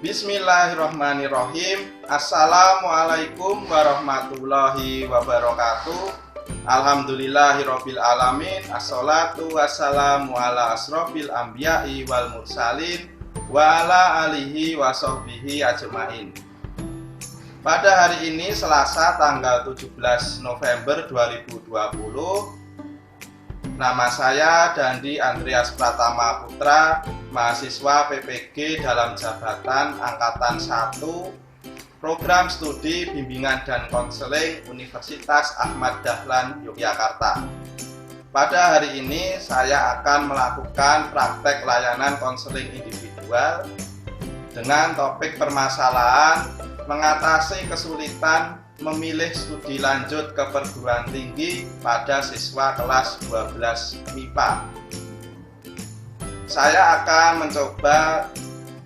Bismillahirrahmanirrahim. Assalamualaikum warahmatullahi wabarakatuh. Alhamdulillahirabbil alamin. Assalatu wassalamu ala asrofil anbiya'i wal mursalin wa ala alihi wa sahbihi ajmain. Pada hari ini Selasa tanggal 17 November 2020, nama saya Dandi Andreas Pratama Putra, mahasiswa PPG dalam jabatan Angkatan 1, Program Studi Bimbingan dan Konseling Universitas Ahmad Dahlan Yogyakarta. Pada hari ini saya akan melakukan praktek layanan konseling individual dengan topik permasalahan mengatasi kesulitan memilih studi lanjut ke perguruan tinggi pada siswa kelas 12 MIPA. Saya akan mencoba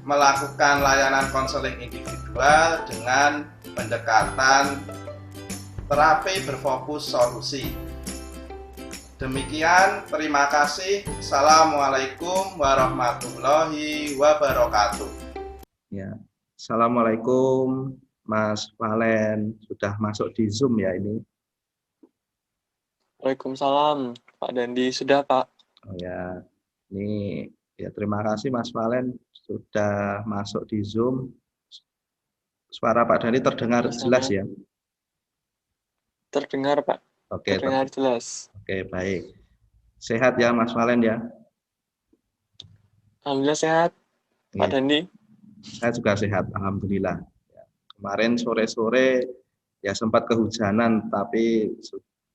melakukan layanan konseling individual dengan pendekatan terapi berfokus solusi. Demikian, terima kasih. Assalamualaikum warahmatullahi wabarakatuh. Ya, Assalamualaikum Mas Valen, sudah masuk di Zoom ya ini? Waalaikumsalam Pak Dandi, sudah Pak. Oh ya, ini ya terima kasih Mas Valen sudah masuk di Zoom. Suara Pak Dandi terdengar jelas ya? Terdengar Pak. Oke, terdengar jelas. Oke, baik. Sehat ya Mas Valen ya? Alhamdulillah sehat Pak Dandi. Saya juga sehat, alhamdulillah. Kemarin sore-sore ya sempat kehujanan, tapi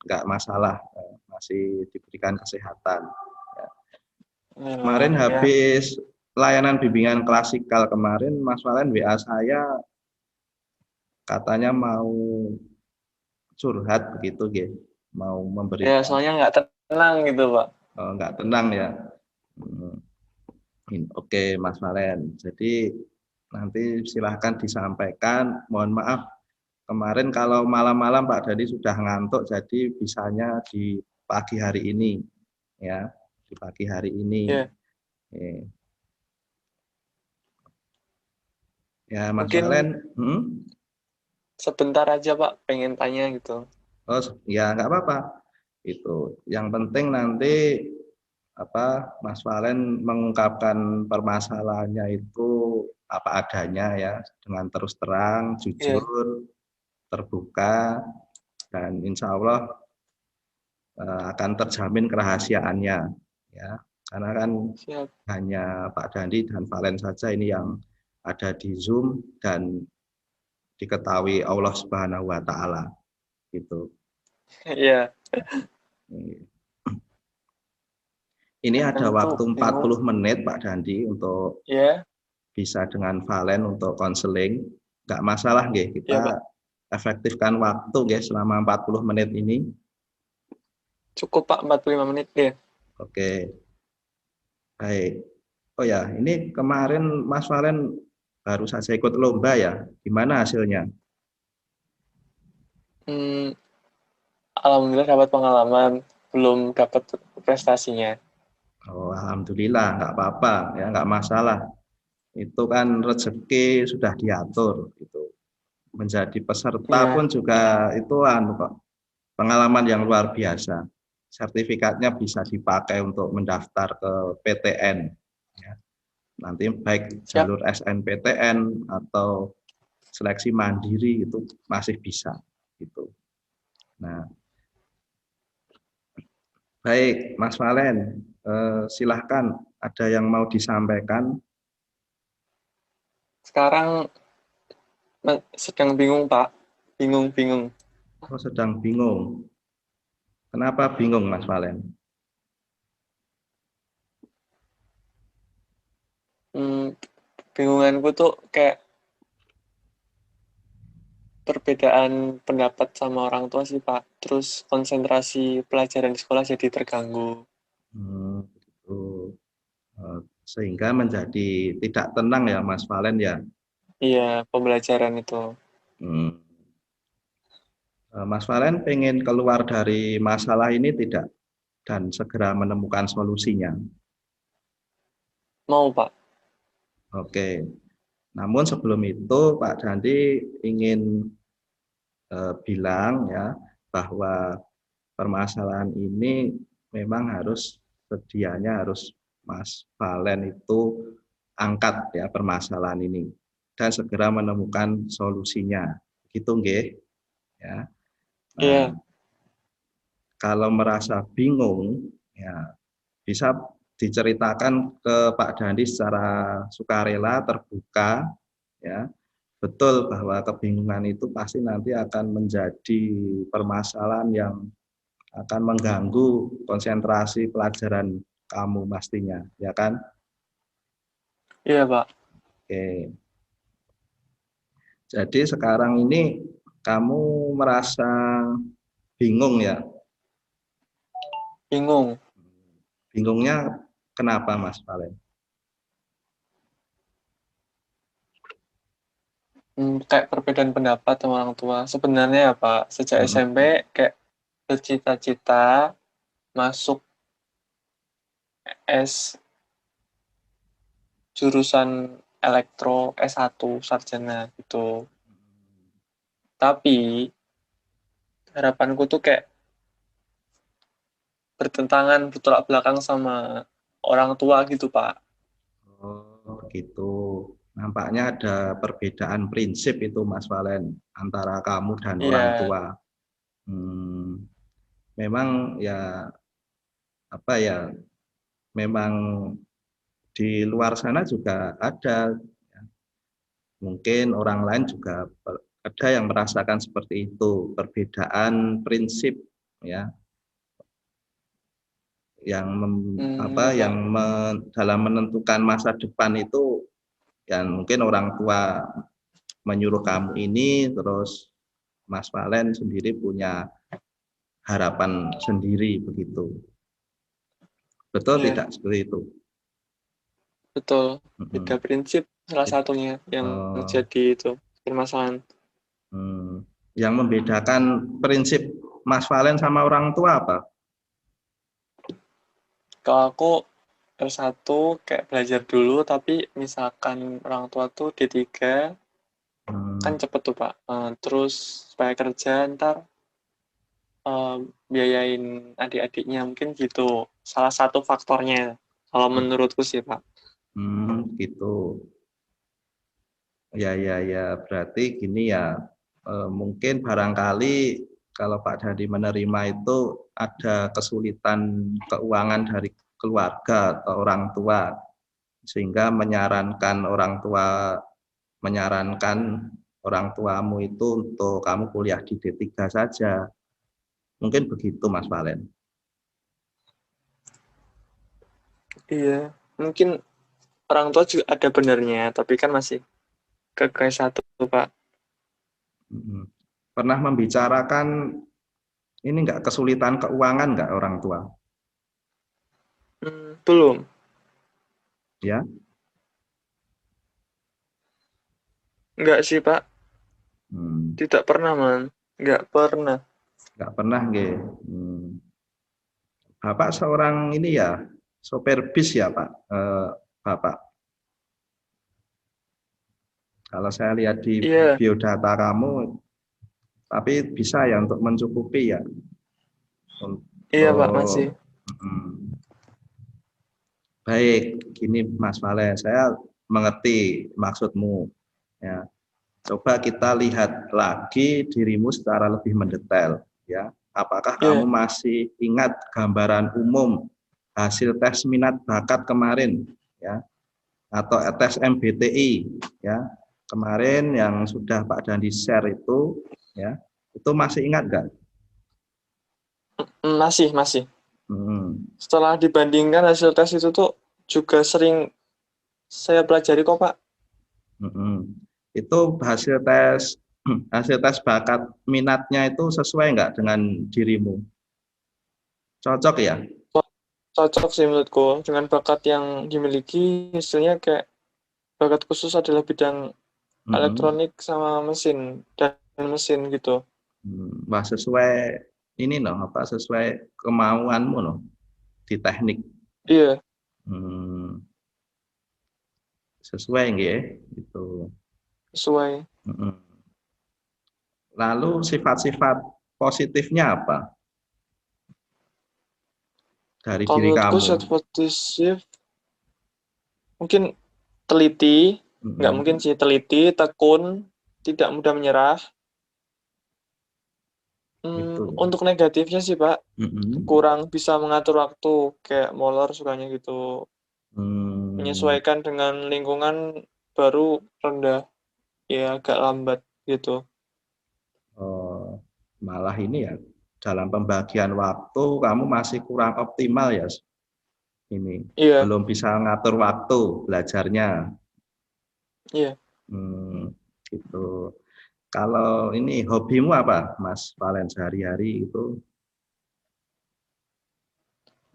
nggak masalah, masih diberikan kesehatan. Kemarin habis layanan bimbingan klasikal kemarin, Mas Valen WA saya katanya mau curhat begitu, mau memberi. Ya, soalnya nggak tenang gitu Pak. Oh, nggak tenang ya. Oke Mas Valen, jadi nanti silahkan disampaikan. Mohon maaf kemarin kalau malam-malam Pak Dandi sudah ngantuk, jadi bisanya di pagi hari ini ya. Di pagi hari ini. Yeah. Ya Mas Mungkin Valen, sebentar aja Pak, pengen tanya gitu. Oh ya nggak apa-apa. Itu yang penting nanti Mas Valen mengungkapkan permasalahannya itu apa adanya ya, dengan terus terang, jujur, terbuka, dan insya Allah akan terjamin kerahasiaannya. Ya, karena kan hanya Pak Dandi dan Valen saja ini yang ada di Zoom dan diketahui Allah Subhanahu wa Ta'ala gitu. Iya. Ini ada waktu 40 menit Pak Dandi untuk bisa dengan Valen untuk konseling. Nggak masalah kita efektifkan waktu selama 40 menit ini. Cukup Pak, 45 menit ya. Oke, baik. Oh ya, ini kemarin Mas Valen baru saja ikut lomba ya. Gimana hasilnya? Alhamdulillah dapat pengalaman, belum dapat prestasinya. Oh, alhamdulillah, nggak apa-apa ya, nggak masalah. Itu kan rezeki sudah diatur. Gitu. Menjadi peserta pun juga itu pengalaman yang luar biasa. Sertifikatnya bisa dipakai untuk mendaftar ke PTN. Ya. Nanti baik jalur SNPTN atau seleksi mandiri itu masih bisa. Gitu. Nah, baik Mas Valen, silahkan ada yang mau disampaikan. Sekarang sedang bingung Pak, bingung. Oh, sedang bingung. Kenapa bingung Mas Valen? Bingunganku tuh kayak perbedaan pendapat sama orang tua sih Pak. Terus konsentrasi pelajaran di sekolah jadi terganggu. Gitu. Sehingga menjadi tidak tenang ya Mas Valen ya? Iya, pembelajaran itu. Mas Valen pengen keluar dari masalah ini tidak? Dan segera menemukan solusinya? Mau Pak. Oke. Namun sebelum itu Pak Dandi ingin bilang ya bahwa permasalahan ini memang harus sedianya harus Mas Valen itu angkat ya permasalahan ini dan segera menemukan solusinya. Gitu nggih ya. Nah, Iya. kalau merasa bingung ya bisa diceritakan ke Pak Dandi secara sukarela, terbuka ya. Betul bahwa kebingungan itu pasti nanti akan menjadi permasalahan yang akan mengganggu konsentrasi pelajaran kamu pastinya, ya kan? Iya, Pak. Oke. Jadi sekarang ini kamu merasa bingung ya? Bingung. Bingungnya kenapa Mas Valen? Kayak perbedaan pendapat sama orang tua. Sebenarnya ya, Pak, sejak SMP Hmm. kayak bercita-cita masuk S jurusan elektro S1 sarjana gitu. Tapi harapanku tuh kayak bertentangan, bertolak belakang sama orang tua gitu, Pak. Oh, begitu. Nampaknya ada perbedaan prinsip itu Mas Valen antara kamu dan orang Iya, tua. Hmm, memang ya apa ya? Memang di luar sana juga ada. Mungkin orang lain juga ada yang merasakan seperti itu, perbedaan prinsip ya, yang iya, Pak. dalam menentukan masa depan itu yang mungkin orang tua menyuruh kamu ini, terus Mas Valen sendiri punya harapan sendiri begitu. Betul Iya, tidak seperti itu? betul. Beda Mm-mm. prinsip salah satunya yang Eh, jadi itu permasalahan. yang membedakan prinsip Mas Valen sama orang tua apa? Kalau aku S1 kayak belajar dulu, tapi misalkan orang tua tuh D3, kan Hmm, cepet tuh, Pak. Terus supaya kerja ntar eh, biayain adik-adiknya, mungkin gitu. Salah satu faktornya, kalau menurutku sih, Pak. gitu. Ya, ya, ya. Berarti gini ya, mungkin barangkali kalau Pak Dadi menerima itu ada kesulitan keuangan dari keluarga atau orang tua, sehingga menyarankan orang tuamu itu untuk kamu kuliah di D3 saja. Mungkin begitu Mas Valen. Iya, mungkin orang tua juga ada benernya, tapi kan masih ke satu, Pak. Pernah membicarakan ini enggak kesulitan keuangan enggak orang tua? Belum. Ya. Enggak sih, Pak. Hmm. Tidak pernah, Man. Enggak pernah. Enggak pernah nggih. Bapak seorang ini ya, sopir bis ya Pak, Bapak. Kalau saya lihat di Iya, biodata kamu, tapi bisa ya untuk mencukupi ya. iya, Pak, Untuk masih. baik, gini Mas Vale, saya mengerti maksudmu. Ya, coba kita lihat lagi dirimu secara lebih mendetail. Ya, apakah kamu Iya. masih ingat gambaran umum hasil tes minat bakat kemarin? Ya, atau tes MBTI ya kemarin yang sudah Pak Dandi share itu ya itu masih ingat nggak? Masih, masih. Hmm. Setelah dibandingkan hasil tes itu tuh juga sering saya pelajari kok, Pak. Hmm. Itu hasil tes bakat minatnya itu sesuai nggak dengan dirimu? Cocok ya? Cocok sih menurutku dengan bakat yang dimiliki, hasilnya kayak bakat khusus adalah bidang Hmm. elektronik sama mesin dan mesin gitu. Wah sesuai ini loh apa sesuai kemauanmu loh di teknik. Iya, Hmm. Sesuai nggih, itu. sesuai. Lalu sifat-sifat positifnya apa dari Kalau diri menurutku kamu? sifat positif mungkin teliti, nggak mungkin sih, teliti, tekun, tidak mudah menyerah. Itu. Untuk negatifnya sih Pak, kurang bisa mengatur waktu, kayak molor sukanya gitu. Menyesuaikan dengan lingkungan baru rendah, ya agak lambat gitu. Oh, malah ini ya, dalam pembagian waktu kamu masih kurang optimal ya. Ini Iya, belum bisa ngatur waktu belajarnya. iya. Gitu. Kalau ini hobimu apa, Mas Valen, sehari-hari itu?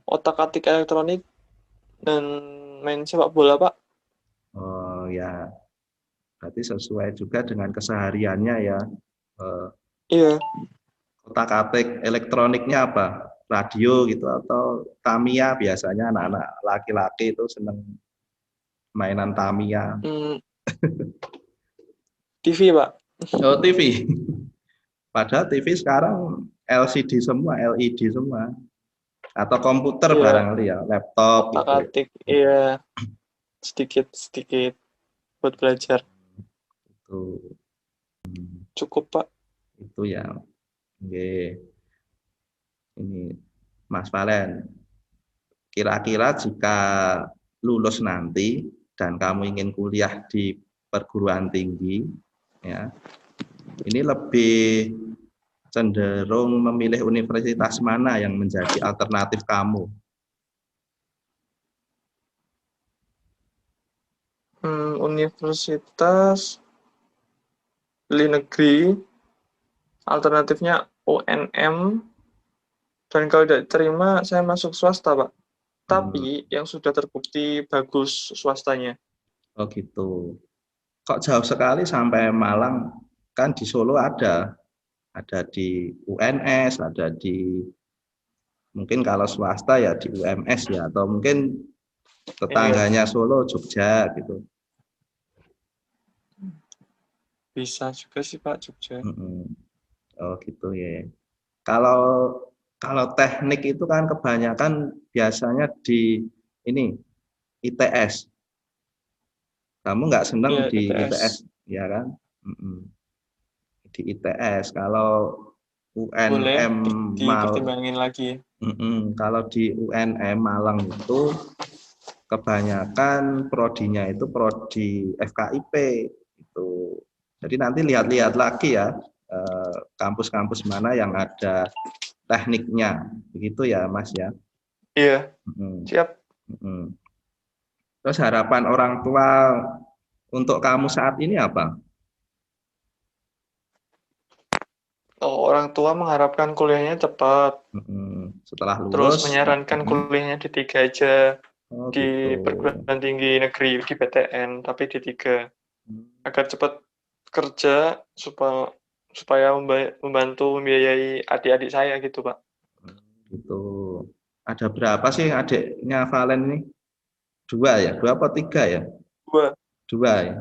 Otak-atik elektronik dan main sepak bola Pak. Oh ya, berarti sesuai juga dengan kesehariannya ya. Iya. Otak-atik elektroniknya apa? Radio gitu atau Tamiya, biasanya anak-anak laki-laki itu seneng mainan Tamiya. TV Pak. Oh, TV. Padahal TV sekarang LCD semua, LED semua. Atau komputer Iya. barangkali ya, laptop gitu. Otak-atik, iya. Sedikit-sedikit buat belajar. Itu. Cukup Pak. Itu ya. Oke. Ini Mas Valen, kira-kira jika lulus nanti dan kamu ingin kuliah di perguruan tinggi, ya, ini lebih cenderung memilih universitas mana yang menjadi alternatif kamu? Universitas di negeri, alternatifnya UNM, dan kalau tidak terima saya masuk swasta Pak. Tapi yang sudah terbukti bagus swastanya. Oh gitu. Kok jauh sekali sampai Malang? Kan di Solo ada di UNS, ada di, mungkin kalau swasta ya di UMS ya, atau mungkin tetangganya Solo, Jogja gitu. Bisa juga sih Pak, Jogja. Oh gitu ya. Kalau teknik itu kan kebanyakan biasanya di ini ITS. Kamu nggak seneng di ITS, ya kan? Di ITS. Kalau Boleh UNM dipertimbangin lagi. Kalau di UNM Malang itu kebanyakan prodinya itu prodi FKIP itu. Jadi nanti lihat-lihat lagi ya kampus-kampus mana yang ada tekniknya, begitu ya Mas ya. Iya, siap. Terus harapan orang tua untuk kamu saat ini apa? Orang tua mengharapkan kuliahnya cepat. Setelah lulus. Terus menyarankan kuliahnya di 3 aja. Di Gitu. perguruan tinggi negeri, di PTN, tapi di 3. Agar cepat kerja supaya membantu membiayai adik-adik saya gitu Pak. Gitu. Ada berapa sih adiknya Valen ini? 2 ya? 2 atau 3 ya? 2. 2 ya?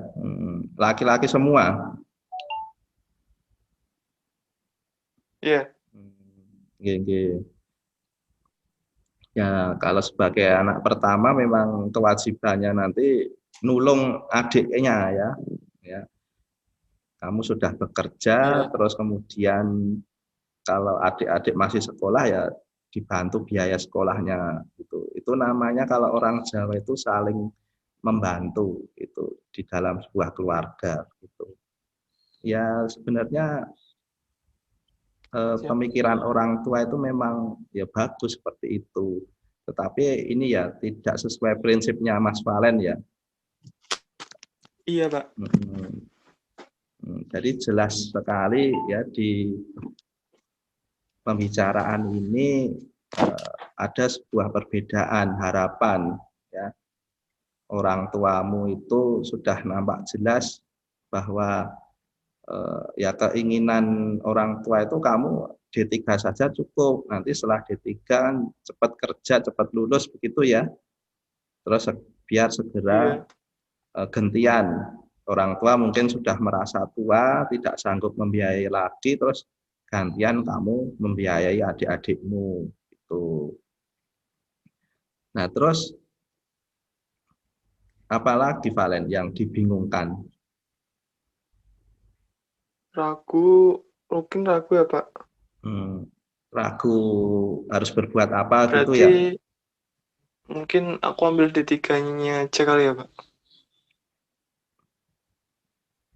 Laki-laki semua? Iya. Ya, kalau sebagai anak pertama memang kewajibannya nanti nulung adiknya ya. Kamu sudah bekerja, terus kemudian kalau adik-adik masih sekolah ya dibantu biaya sekolahnya gitu. Itu namanya kalau orang Jawa itu saling membantu itu di dalam sebuah keluarga gitu. Ya sebenarnya pemikiran orang tua itu memang ya bagus seperti itu. Tetapi ini ya tidak sesuai prinsipnya Mas Valen ya. Iya Pak. Jadi jelas sekali ya di pembicaraan ini ada sebuah perbedaan harapan ya. Orang tuamu itu sudah nampak jelas bahwa ya keinginan orang tua itu kamu D3 saja cukup. Nanti setelah D3 kan cepat kerja, cepat lulus begitu ya. Terus biar segera Gantian. Orang tua mungkin sudah merasa tua, tidak sanggup membiayai lagi, terus gantian kamu membiayai adik-adikmu. Gitu. Nah, terus apalagi Valen yang dibingungkan? Mungkin ragu ya Pak. Ragu harus berbuat apa gitu ya? Berarti mungkin aku ambil D3-nya aja kali ya Pak.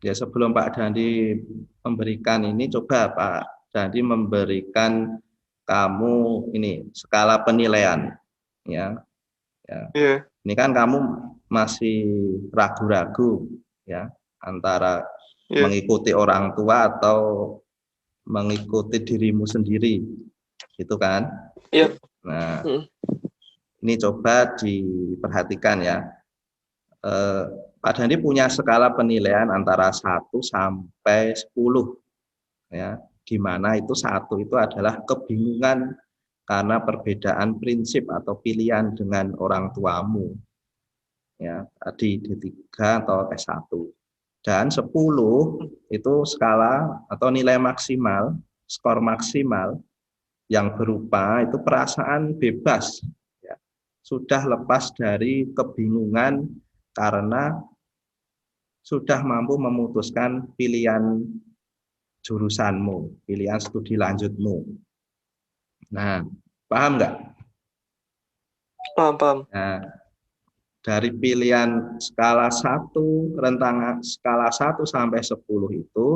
Ya sebelum Pak Dandi memberikan ini, coba Pak Dandi memberikan kamu ini skala penilaian, ya. Iya. Ini kan kamu masih ragu-ragu, ya, antara mengikuti orang tua atau mengikuti dirimu sendiri, gitu kan? Iya. Nah, ini coba diperhatikan ya. Pak Dandi punya skala penilaian antara 1 sampai 10, ya, di mana itu 1 itu adalah kebingungan karena perbedaan prinsip atau pilihan dengan orang tuamu, ya, tadi D3 atau S1. Dan 10 itu skala atau nilai maksimal, skor maksimal yang berupa itu perasaan bebas, ya, sudah lepas dari kebingungan karena sudah mampu memutuskan pilihan jurusanmu, pilihan studi lanjutmu. Nah, paham nggak? Paham. Nah, dari pilihan skala 1, rentang skala 1 sampai 10 itu,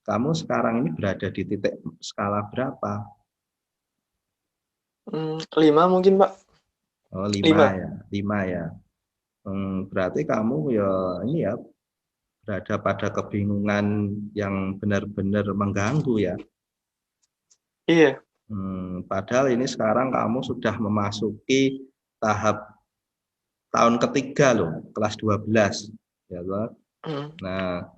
kamu sekarang ini berada di titik skala berapa? 5 mungkin Pak. Oh, 5 ya, 5 ya. Berarti kamu ya ini ya berada pada kebingungan yang benar-benar mengganggu ya. Iya. Padahal ini sekarang kamu sudah memasuki tahap tahun ketiga loh, kelas 12. Ya, loh. Nah,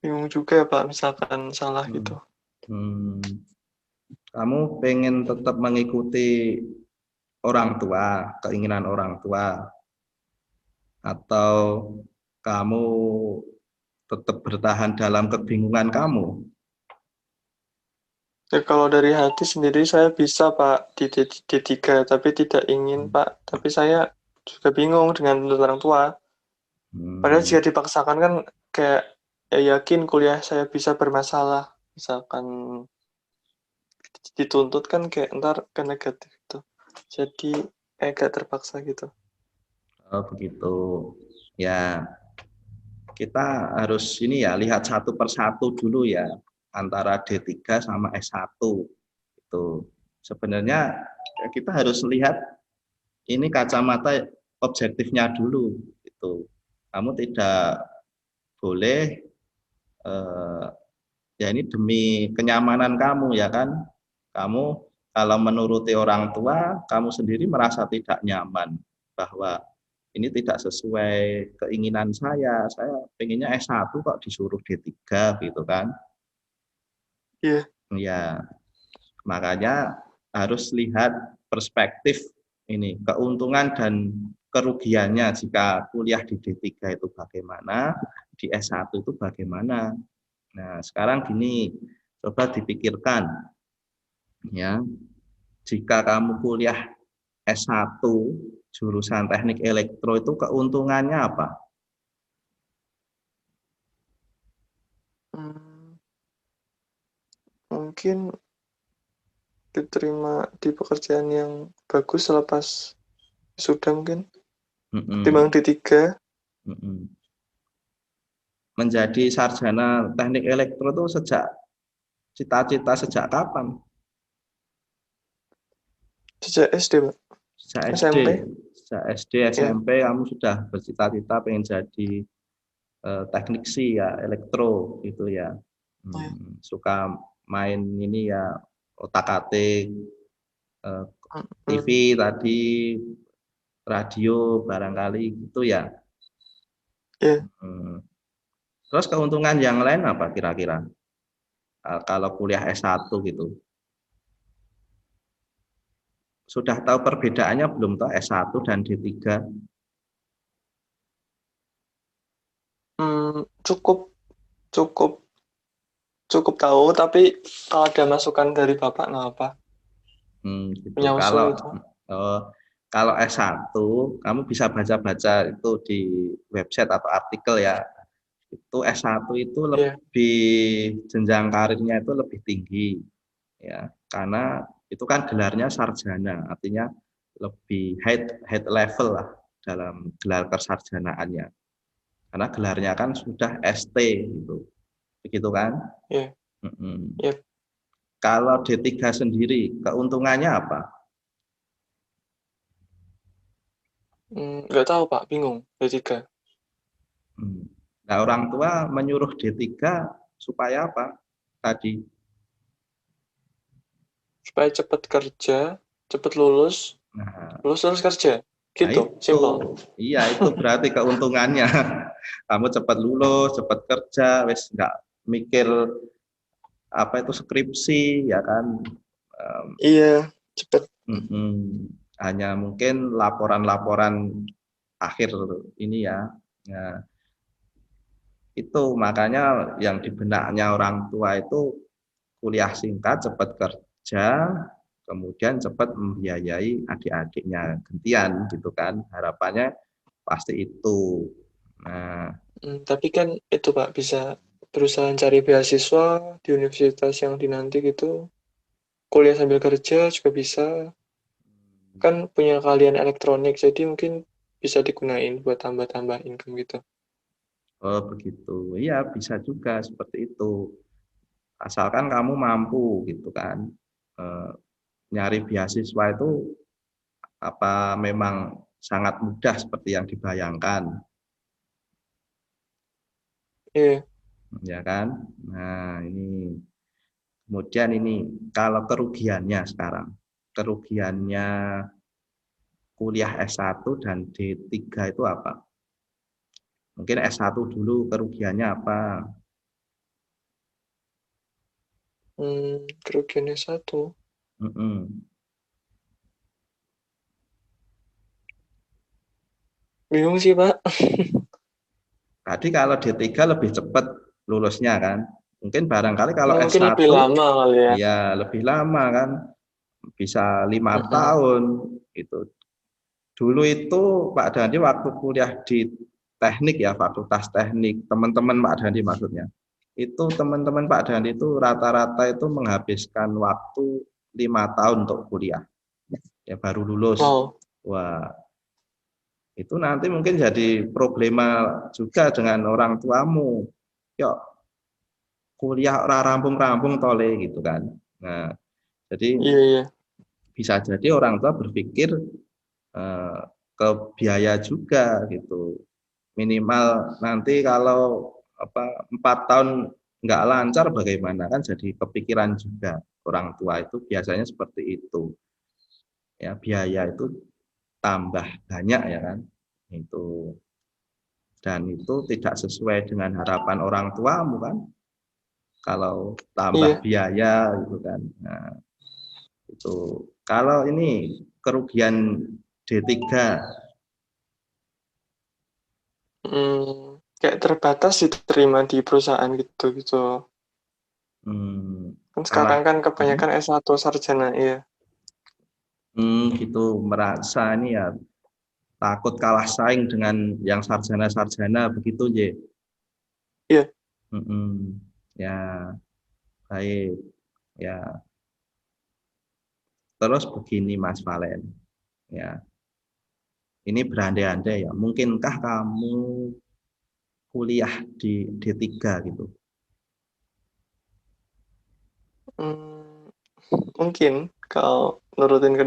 bingung juga ya Pak, misalkan salah gitu. Kamu pengen tetap mengikuti orang tua, keinginan orang tua, atau kamu tetap bertahan dalam kebingungan kamu? Ya, kalau dari hati sendiri saya bisa Pak di D3, tapi tidak ingin Pak. Tapi saya juga bingung dengan orang tua. Padahal jika dipaksakan kan kayak ya yakin kuliah saya bisa bermasalah. Misalkan dituntut kan kayak ntar ke negatif itu. Jadi agak terpaksa gitu. Oh begitu. Ya, kita harus ini ya lihat satu persatu dulu ya antara D3 sama S1 itu. Sebenarnya kita harus lihat ini kacamata objektifnya dulu itu. Kamu tidak boleh ya ini demi kenyamanan kamu ya kan. Kamu kalau menuruti orang tua, kamu sendiri merasa tidak nyaman bahwa ini tidak sesuai keinginan saya pengennya S1 kok disuruh D3 gitu kan. Iya. Ya, makanya harus lihat perspektif ini, keuntungan dan kerugiannya jika kuliah di D3 itu bagaimana, di S1 itu bagaimana. Nah, sekarang gini, coba dipikirkan ya. Jika kamu kuliah S1 jurusan teknik elektro itu keuntungannya apa? Mungkin diterima di pekerjaan yang bagus selepas sudah mungkin. Timbang D3. Menjadi sarjana teknik elektro itu sejak cita-cita sejak kapan? Sejak SD, Pak. Sejak SD. SMP. Sejak SD, SMP ya. Kamu sudah bercita-cita pengen jadi teknisi ya elektro gitu ya. Suka main ini ya otak-atik, TV tadi, radio barangkali gitu ya. Iya. Terus keuntungan yang lain apa kira-kira? Kalau kuliah S1 gitu. sudah tahu perbedaannya belum toh S1 dan D3? Cukup tahu, tapi kalau ada masukan dari Bapak nggak apa? Gitu. Penyusul itu. Kalau S1 kamu bisa baca-baca itu di website atau artikel ya. Itu S1 itu lebih jenjang karirnya itu lebih tinggi ya, karena itu kan gelarnya sarjana, artinya lebih high level lah dalam gelar kesarjanaannya, karena gelarnya kan sudah ST gitu, begitu kan? Kalau D3 sendiri keuntungannya apa? Nggak tahu Pak, bingung D3. Nah, orang tua menyuruh D3 supaya apa tadi? Supaya cepat kerja, cepat lulus, lulus kerja, gitu, simpel. Iya, itu berarti keuntungannya. Kamu cepat lulus, cepat kerja, wes nggak mikir apa itu skripsi, ya kan? Iya, cepat. Hanya mungkin laporan-laporan akhir ini ya. Nah, itu makanya yang di benaknya orang tua itu kuliah singkat, cepat kerja, kemudian cepat membiayai adik-adiknya gantian gitu kan, harapannya pasti itu. Nah, tapi kan itu Pak, bisa berusaha cari beasiswa di universitas yang dinanti gitu, kuliah sambil kerja juga bisa, kan punya keahlian elektronik, jadi mungkin bisa digunain buat tambah-tambah income gitu. Oh begitu, iya bisa juga seperti itu. Asalkan kamu mampu gitu kan, nyari beasiswa itu apa memang sangat mudah seperti yang dibayangkan. Iya. Ya kan? Nah ini, kemudian ini kalau kerugiannya sekarang, kerugiannya kuliah S1 dan D3 itu apa? Mungkin S1 dulu kerugiannya apa? Kerugiannya satu. Bingung sih Pak. Tadi kalau D3 lebih cepat lulusnya kan. Mungkin barangkali kalau mungkin S1 lebih lama kali ya. Ya lebih lama kan. Bisa 5 tahun itu. Dulu itu Pak Dandi waktu kuliah di teknik ya, Fakultas Teknik, teman-teman Pak Dandi maksudnya. Itu teman-teman Pak Dandi itu rata-rata itu menghabiskan waktu 5 tahun untuk kuliah. Ya baru lulus. Wah, itu nanti mungkin jadi problema juga dengan orang tuamu. Yuk, kuliah ora rampung-rampung tole gitu kan. Nah, jadi bisa jadi orang tua berpikir ke biaya juga gitu. Minimal nanti kalau 4 tahun nggak lancar bagaimana, kan jadi kepikiran juga orang tua itu biasanya seperti itu. Ya biaya itu tambah banyak ya kan. Itu. Dan itu tidak sesuai dengan harapan orang tuamu kan. Kalau tambah biaya gitu kan. Nah, itu. Kalau ini kerugian D3 kayak terbatas diterima di perusahaan gitu. Kan sekarang kan kebanyakan S1 sarjana ya. Gitu merasa ini ya takut kalah saing dengan yang sarjana-sarjana begitu, J. Iya. Ya, baik. Ya. Terus begini Mas Valen. Ya. Ini berandai-andai ya. Mungkinkah kamu kuliah di D3 gitu? Mungkin kalau nurutin ke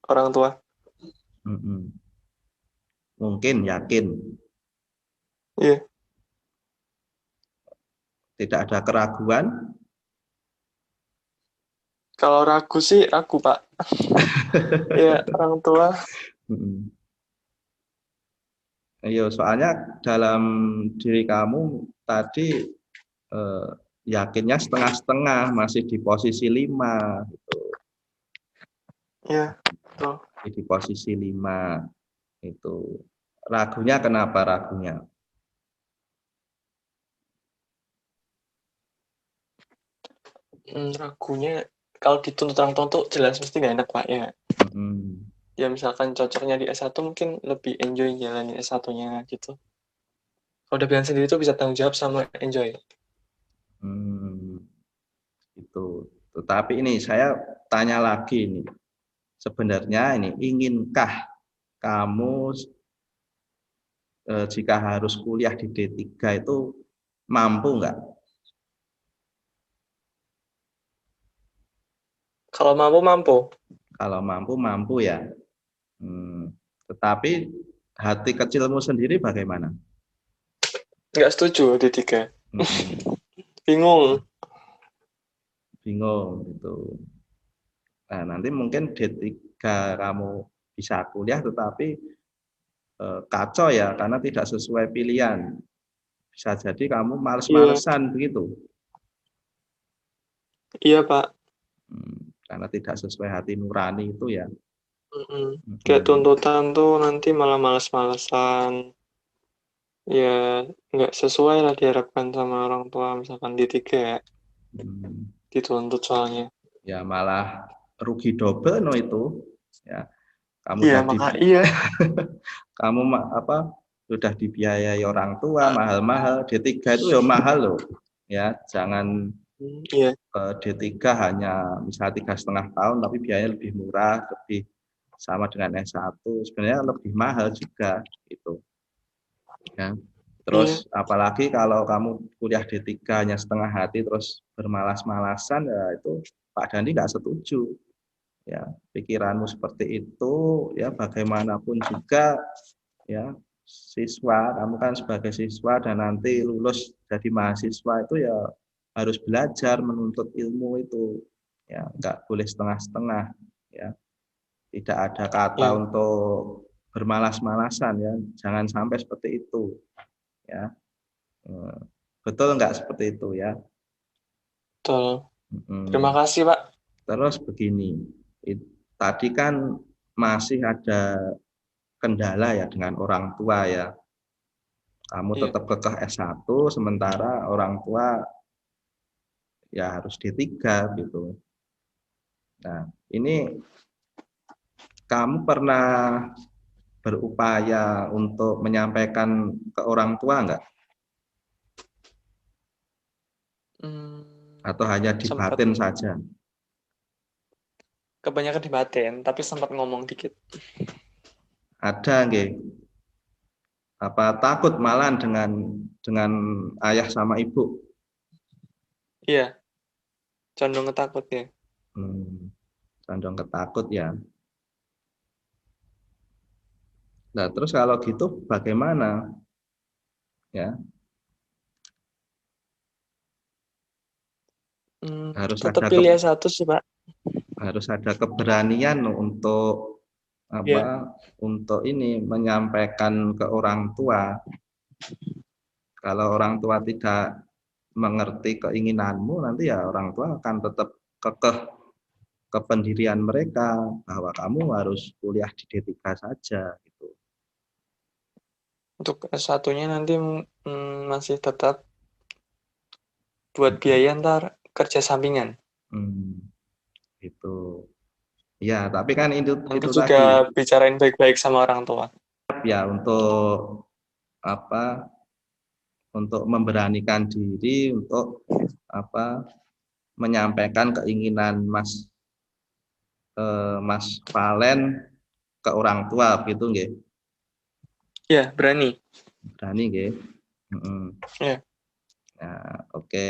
orang tua. Mungkin, yakin. Iya. Tidak ada keraguan? Kalau ragu sih ragu Pak. Ya orang tua. Iya, soalnya dalam diri kamu tadi yakinnya setengah-setengah, masih di posisi 5 gitu. Ya. Oh. Di posisi 5 itu. Ragunya kenapa ragunya? Ragunya kalau dituntut orang tua tuh jelas mesti nggak enak Pak ya. Ya misalkan cocoknya di S1 mungkin lebih enjoy jalanin S1-nya gitu. Kalau udah bilang sendiri tuh bisa tanggung jawab sama enjoy. Itu. Tetapi ini saya tanya lagi ini. Sebenarnya ini inginkah kamu jika harus kuliah di D3 itu mampu nggak? Kalau mampu. Kalau mampu ya. Tetapi hati kecilmu sendiri bagaimana? Nggak setuju D3. Bingung gitu. Nah, nanti mungkin D3 kamu bisa kuliah tetapi kacau ya karena tidak sesuai pilihan. Bisa jadi kamu males-malesan begitu. Iya Pak. Karena tidak sesuai hati nurani itu ya. Kayak tuntutan tuh nanti malah males-malesan. Ya nggak sesuai lah diharapkan sama orang tua misalkan D3 ya. Dituntut soalnya. Ya malah rugi double no itu. Ya. Kamu kamu sudah dibiayai orang tua mahal-mahal. D3 itu ya mahal loh. Ya, jangan D3 hanya misalnya 3,5 tahun tapi biayanya lebih murah, lebih sama dengan S1. Sebenarnya lebih mahal juga itu. Ya. Terus apalagi kalau kamu kuliah D3 hanya setengah hati terus bermalas-malasan ya itu Pak Dandi nggak setuju. Ya, pikiranmu seperti itu ya bagaimanapun juga ya siswa, kamu kan sebagai siswa dan nanti lulus jadi mahasiswa itu ya harus belajar menuntut ilmu itu ya nggak boleh setengah-setengah ya, tidak ada kata untuk bermalas-malasan ya, jangan sampai seperti itu ya. Betul nggak seperti itu ya? Betul. Terima kasih Pak. Terus begini, tadi kan masih ada kendala ya dengan orang tua ya. Kamu tetap kekeh S1 sementara orang tua ya harus D3 gitu. Nah, ini kamu pernah berupaya untuk menyampaikan ke orang tua enggak? Atau hanya di batin saja? Kebanyakan di batin, tapi sempat ngomong dikit. Ada nggih? Apa takut malahan dengan ayah sama ibu? Iya. Condong ketakut ya. Condong ketakut ya. Nah, terus kalau gitu bagaimana? Ya. Harus tetap ada pilih S1 sih, Pak. Harus ada keberanian untuk untuk ini menyampaikan ke orang tua. Kalau orang tua tidak mengerti keinginanmu, nanti ya orang tua akan tetap kekeh kependirian mereka bahwa kamu harus kuliah di D3 saja gitu. Untuk S1-nya nanti masih tetap buat biaya ntar kerja sampingan. Itu. Ya, tapi kan itu juga tadi bicarain baik-baik sama orang tua. Ya, untuk untuk memberanikan diri untuk menyampaikan keinginan Mas Valen ke orang tua gitu nggih. Iya, berani. Berani nggih. Iya. Nah, oke.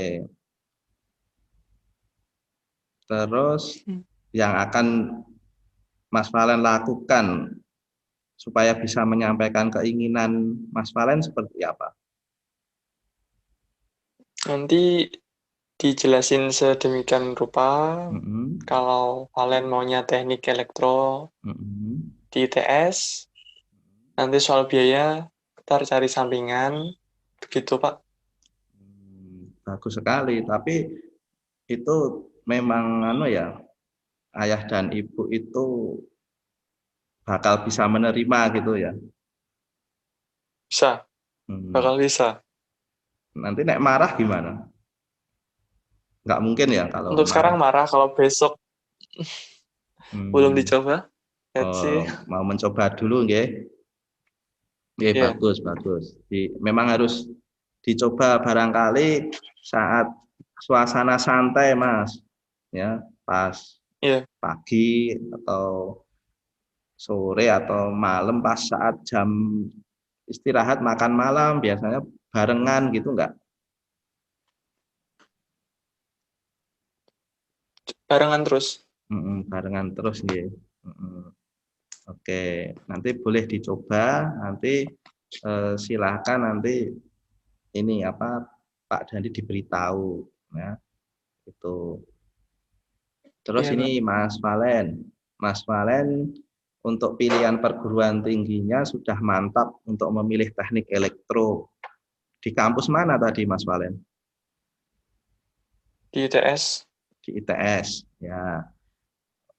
Terus yang akan Mas Valen lakukan supaya bisa menyampaikan keinginan Mas Valen seperti apa? Nanti dijelasin sedemikian rupa. Kalau Valen maunya teknik elektro di ITS, nanti soal biaya ntar cari sampingan, begitu Pak. Bagus sekali, tapi itu memang ayah dan ibu itu bakal bisa menerima gitu ya? Bisa, bakal bisa. Nanti nek marah gimana? Nggak mungkin ya kalau Untuk marah. sekarang marah, kalau besok belum dicoba. Mau mencoba dulu nggih. Nggih, bagus. Memang harus dicoba barangkali saat suasana santai, Mas. Ya, pas pagi atau sore atau malam pas saat jam istirahat makan malam biasanya barengan gitu enggak? Barengan terus. Barengan terus nggih. Oke, nanti boleh dicoba, nanti silahkan nanti ini apa Pak Dandi diberitahu ya. Itu. Terus ini Mas Valen untuk pilihan perguruan tingginya sudah mantap untuk memilih teknik elektro. Di kampus mana tadi Mas Valen? Di ITS. Di ITS, ya.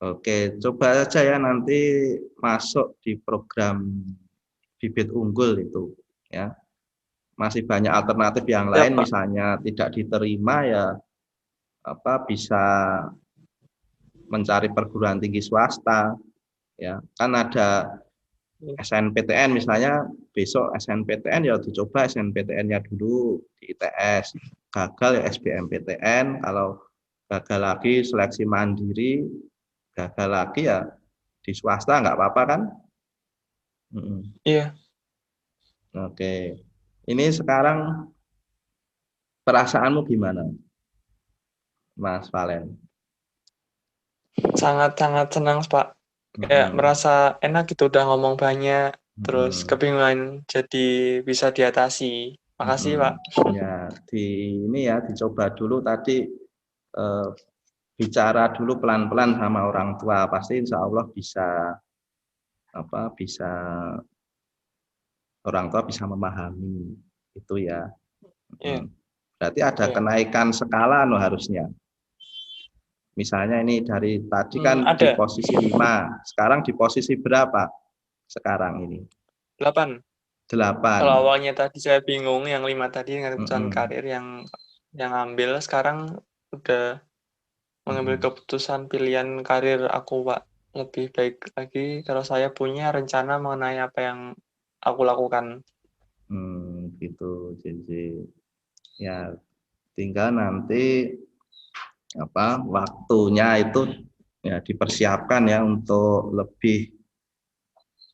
Oke, coba aja ya nanti masuk di program bibit unggul itu, ya. Masih banyak alternatif yang lain, misalnya tidak diterima ya, bisa mencari perguruan tinggi swasta, ya. Kan ada SNPTN misalnya, besok SNPTN ya dicoba SNPTN-nya dulu di ITS, gagal ya SBMPTN, kalau gagal lagi seleksi mandiri, gagal lagi ya di swasta nggak apa-apa kan? Iya. Oke, ini sekarang perasaanmu gimana, Mas Valen? Sangat-sangat senang, Pak. Kayak merasa enak gitu, udah ngomong banyak, terus kebingungan jadi bisa diatasi. Makasih, Pak. Ya, ini ya dicoba dulu tadi, bicara dulu pelan-pelan sama orang tua, pasti insya Allah bisa orang tua bisa memahami itu ya. Berarti ada kenaikan skala harusnya. Misalnya ini dari tadi kan di posisi 5, sekarang di posisi berapa sekarang ini? 8. Kalau awalnya tadi saya bingung, yang 5 tadi dengan keputusan karir yang ambil, sekarang udah mengambil keputusan pilihan karir aku, Pak. Lebih baik lagi kalau saya punya rencana mengenai apa yang aku lakukan. Gitu, jadi ya tinggal nanti waktunya itu ya dipersiapkan ya untuk lebih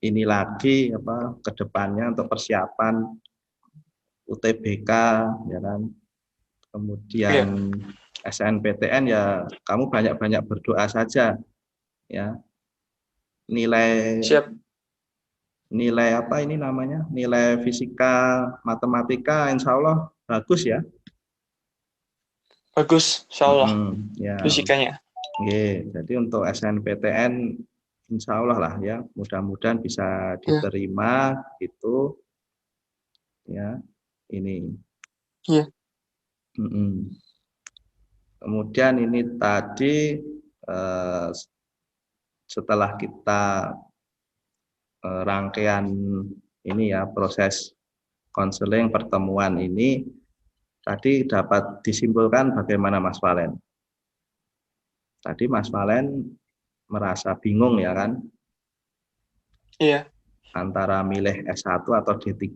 ini lagi ke depannya untuk persiapan UTBK ya kan, kemudian SNPTN ya kamu banyak-banyak berdoa saja ya, nilai apa ini namanya, nilai fisika matematika insya Allah bagus ya. Bagus, insya Allah. Ya. Fisikanya. Jadi untuk SNPTN insya Allah lah ya, mudah-mudahan bisa diterima gitu ya ini. Iya. Kemudian ini tadi setelah kita rangkaian ini ya proses konseling pertemuan ini tadi dapat disimpulkan bagaimana Mas Valen? Tadi Mas Valen merasa bingung ya kan? Iya. Antara milih S1 atau D3.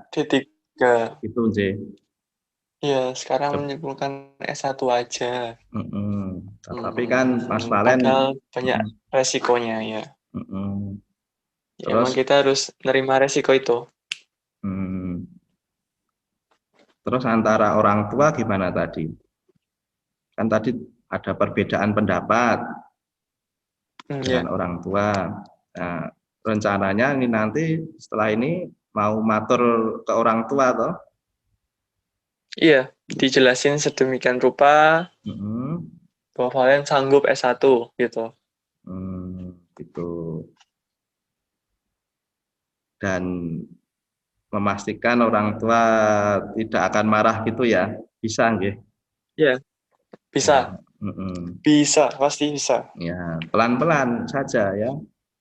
D3. Itu J. Iya, sekarang menyimpulkan S1 aja. Tapi kan Mas Valen padahal banyak resikonya ya. Ya, emang kita harus nerima resiko itu. Terus antara orang tua gimana tadi? Kan tadi ada perbedaan pendapat dengan orang tua. Nah, rencananya ini nanti setelah ini mau matur ke orang tua toh? Iya, dijelasin sedemikian rupa bahwa Valen sanggup S1 gitu. Gitu. Dan memastikan orang tua tidak akan marah gitu ya, bisa nggih? Iya, bisa. Bisa, pasti bisa. Ya, pelan-pelan saja ya.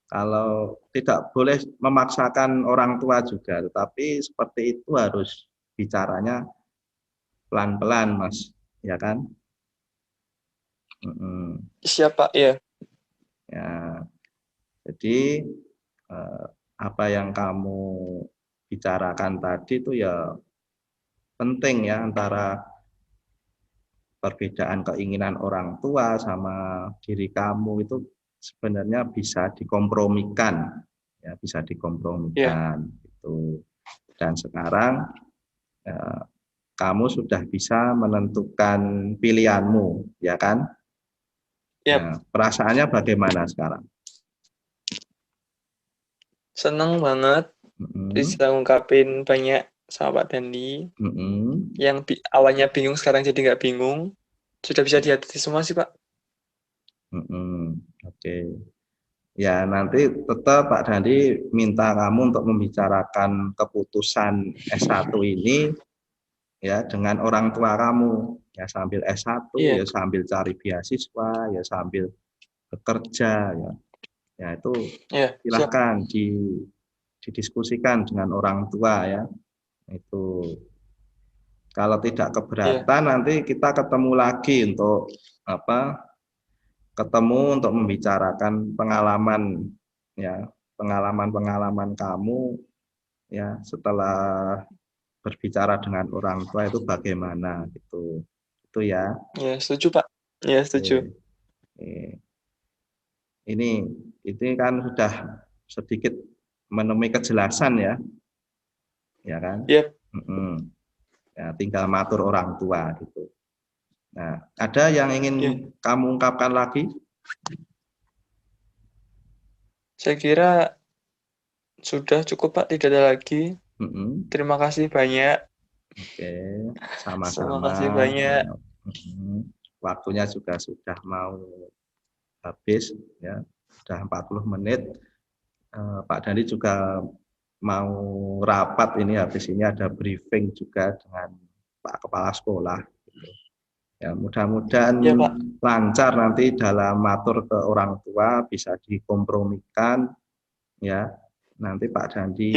Kalau tidak boleh memaksakan orang tua juga, tetapi seperti itu harus bicaranya pelan-pelan, Mas, ya kan? Siapa ya? Ya, jadi apa yang kamu bicarakan tadi itu ya penting ya, antara perbedaan keinginan orang tua sama diri kamu itu sebenarnya bisa dikompromikan, ya bisa dikompromikan itu. Dan sekarang kamu sudah bisa menentukan pilihanmu, ya kan? Nah, perasaannya bagaimana sekarang? Seneng banget bisa ngungkapin banyak sama Pak Dandi. Yang awalnya bingung sekarang jadi nggak bingung. Sudah bisa diatasi semua sih, Pak. Oke. Ya, nanti tetap Pak Dandi minta kamu untuk membicarakan keputusan S1 ini ya dengan orang tua kamu. Ya sambil S1, ya sambil cari beasiswa, ya sambil bekerja ya. Ya itu silakan didiskusikan dengan orang tua ya. Itu kalau tidak keberatan nanti kita ketemu lagi untuk ketemu untuk membicarakan pengalaman ya, pengalaman kamu ya setelah berbicara dengan orang tua itu bagaimana gitu. Itu ya. Ya, setuju, Pak. Ya, setuju. Ini kan sudah sedikit menemui kejelasan ya. Ya kan? Yep. Ya, tinggal matur orang tua gitu. Nah, ada yang ingin kamu ungkapkan lagi? Saya kira sudah cukup, Pak, tidak ada lagi. Terima kasih banyak. Oke, sama-sama. Terima kasih banyak. Waktunya juga sudah mau habis ya, sudah 40 menit. Pak Dandi juga mau rapat ini, habis ini ada briefing juga dengan Pak Kepala Sekolah. Ya, mudah-mudahan lancar nanti dalam matur ke orang tua, bisa dikompromikan ya. Nanti Pak Dandi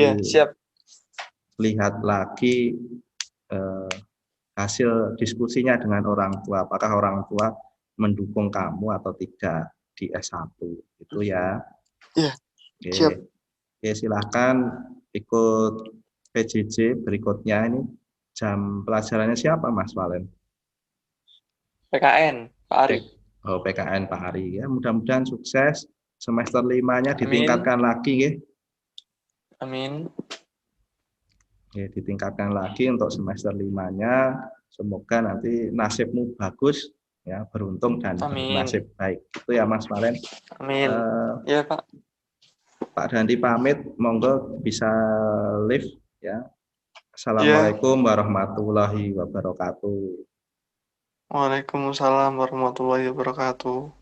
lihat lagi hasil diskusinya dengan orang tua, apakah orang tua mendukung kamu atau tidak di S1 itu ya. Iya. Oke, silahkan ikut PJJ berikutnya. Ini jam pelajarannya siapa Mas Valen? PKN Pak Ari. Oh, PKN Pak Ari ya. Mudah-mudahan sukses, semester 5-nya ditingkatkan lagi ya. Amin. Ya, ditingkatkan lagi untuk semester 5-nya. Semoga nanti nasibmu bagus ya, beruntung dan nasib baik. Itu ya Mas Valen. Amin. Ya Pak. Pak Dandi pamit, monggo bisa live ya. Assalamualaikum warahmatullahi wabarakatuh. Waalaikumsalam warahmatullahi wabarakatuh.